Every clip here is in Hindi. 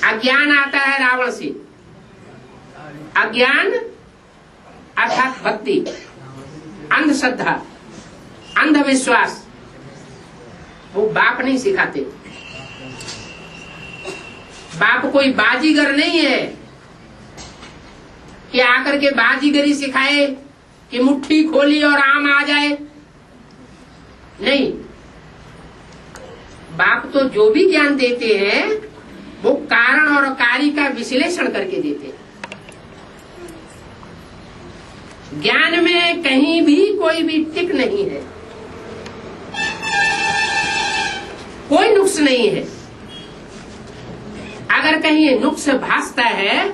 अज्ञान आता है रावण से। अज्ञान अर्थात भक्ति, अंधश्रद्धा, अंधविश्वास, वो बाप नहीं सिखाते। बाप कोई बाजीगर नहीं है कि आकर के बाजीगरी सिखाए कि मुट्ठी खोली और आम आ जाए। नहीं, बाप तो जो भी ज्ञान देते हैं वो कारण और कार्य का विश्लेषण करके देते हैं। ज्ञान में कहीं भी कोई भी टिक नहीं है, कोई नुक्स नहीं है। अगर कहीं नुक्स भासता है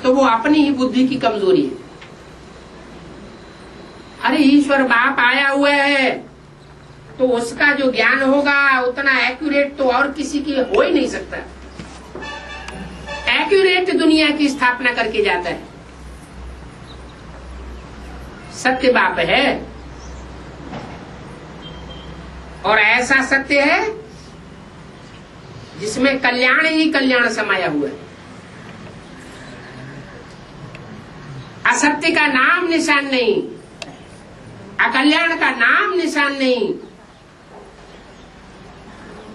तो वो अपनी ही बुद्धि की कमजोरी है। अरे ईश्वर बाप आया हुआ है तो उसका जो ज्ञान होगा उतना एक्यूरेट तो और किसी की हो ही नहीं सकता। एक्यूरेट दुनिया की स्थापना करके जाता है। सत्य बाप है और ऐसा सत्य है जिसमें कल्याण ही कल्याण समाया हुआ है। असत्य का नाम निशान नहीं, अकल्याण का नाम निशान नहीं।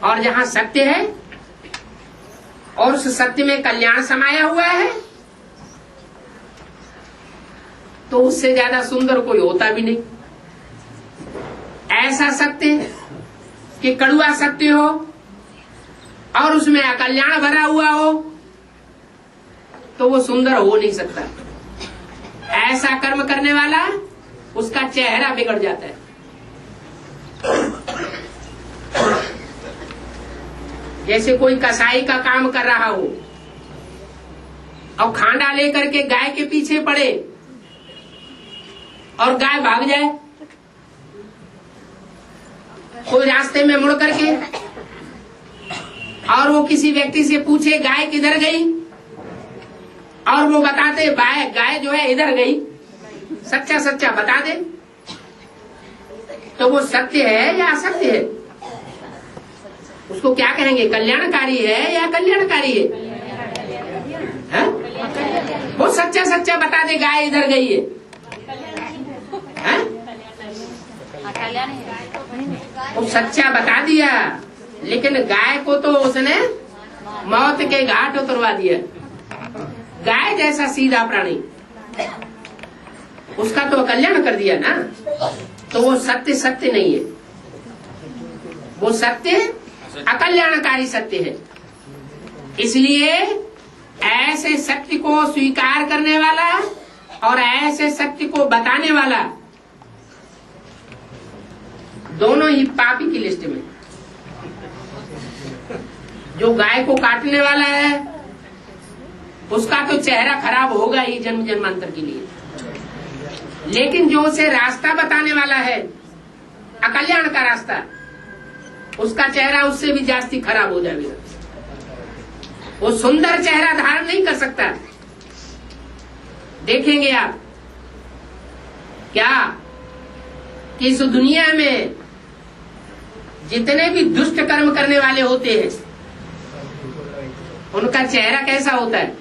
और जहां सत्य है और उस सत्य में कल्याण समाया हुआ है तो उससे ज्यादा सुंदर कोई होता भी नहीं। ऐसा सत्य कि कड़ुआ सत्य हो और उसमें अकल्याण भरा हुआ हो तो वो सुंदर हो नहीं सकता। ऐसा कर्म करने वाला उसका चेहरा बिगड़ जाता है। जैसे कोई कसाई का काम कर रहा हो और खांडा लेकर के गाय के पीछे पड़े और गाय भाग जाए, कोई रास्ते में मुड़ करके और वो किसी व्यक्ति से पूछे गाय किधर गई और वो बताते गाय जो है इधर गई, सच्चा सच्चा बता दे, तो वो सत्य है या असत्य है? उसको क्या कहेंगे, कल्याणकारी है या कल्याणकारी है? वो सच्चा सच्चा बता दे गाय इधर गई है, वो सच्चा बता दिया, लेकिन गाय को तो उसने मौत के घाट उतरवा दिया। गाय जैसा सीधा प्राणी, उसका तो कल्याण कर दिया ना। तो वो सत्य सत्य नहीं है, वो सत्य अकल्याणकारी सत्य है। इसलिए ऐसे सत्य को स्वीकार करने वाला और ऐसे सत्य को बताने वाला दोनों ही पापी की लिस्ट में। जो गाय को काटने वाला है उसका तो चेहरा खराब होगा ही जन्म जन्मांतर के लिए, लेकिन जो उसे रास्ता बताने वाला है, अकल्याण का रास्ता, उसका चेहरा उससे भी जास्ती खराब हो जाएगा। वो सुंदर चेहरा धारण नहीं कर सकता। देखेंगे आप क्या कि इस दुनिया में जितने भी दुष्ट कर्म करने वाले होते हैं उनका चेहरा कैसा होता है,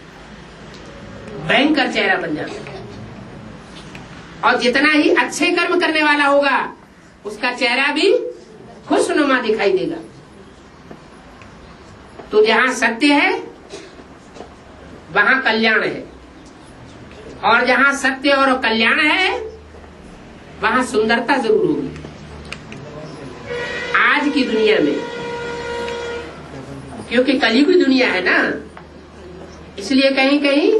भयंकर चेहरा बन जाता है। और जितना ही अच्छे कर्म करने वाला होगा उसका चेहरा भी खुशनुमा दिखाई देगा। तो जहां सत्य है वहां कल्याण है, और जहां सत्य और कल्याण है वहां सुंदरता जरूर होगी। आज की दुनिया में, क्योंकि कलयुगी दुनिया है ना, इसलिए कहीं कहीं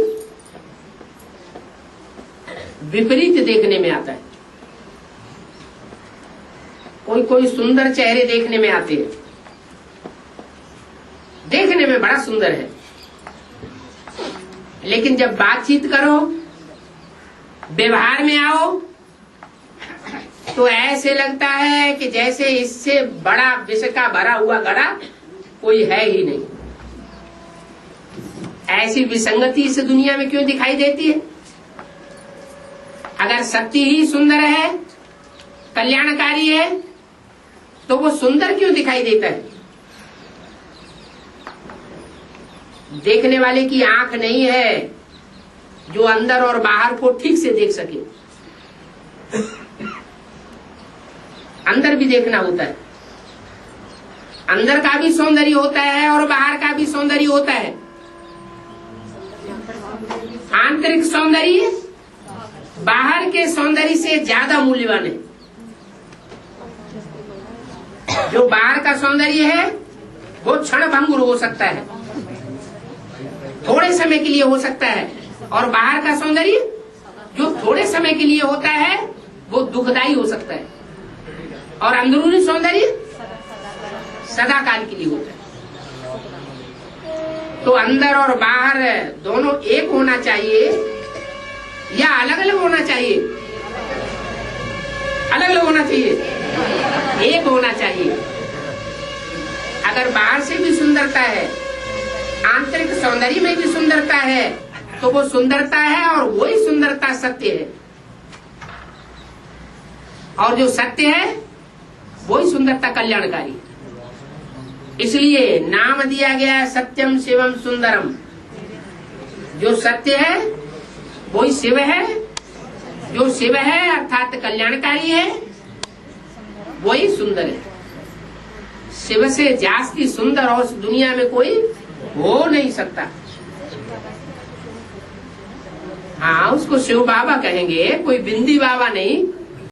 विपरीत देखने में आता है। कोई कोई सुंदर चेहरे देखने में आते हैं, देखने में बड़ा सुंदर है, लेकिन जब बातचीत करो, व्यवहार में आओ, तो ऐसे लगता है कि जैसे इससे बड़ा विष का भरा हुआ घड़ा कोई है ही नहीं। ऐसी विसंगति इस दुनिया में क्यों दिखाई देती है? अगर सत्य ही सुंदर है, कल्याणकारी है, तो वो सुंदर क्यों दिखाई देता है? देखने वाले की आंख नहीं है जो अंदर और बाहर को ठीक से देख सके। अंदर भी देखना होता है, अंदर का भी सौंदर्य होता है और बाहर का भी सौंदर्य होता है। आंतरिक सौंदर्य बाहर के सौंदर्य से ज्यादा मूल्यवान है। जो बाहर का सौंदर्य है वो क्षण भंगुर हो सकता है, थोड़े समय के लिए हो सकता है, और बाहर का सौंदर्य जो थोड़े समय के लिए होता है वो दुखदायी हो सकता है, और अंदरूनी सौंदर्य सदा काल के लिए होता है। तो अंदर और बाहर दोनों एक होना चाहिए या अलग अलग होना चाहिए? अलग अलग होना चाहिए, एक होना चाहिए। अगर बाहर से भी सुंदरता है, आंतरिक सौंदर्य में भी सुंदरता है, तो वो सुंदरता है और वही सुंदरता सत्य है, और जो सत्य है वही सुंदरता कल्याणकारी है। इसलिए नाम दिया गया है सत्यम शिवम सुंदरम। जो सत्य है वही शिव है, जो शिव है अर्थात कल्याणकारी है वही सुंदर है। शिव से जास्ती सुंदर और दुनिया में कोई हो नहीं सकता। हाँ, उसको शिव बाबा कहेंगे, कोई बिंदी बाबा नहीं।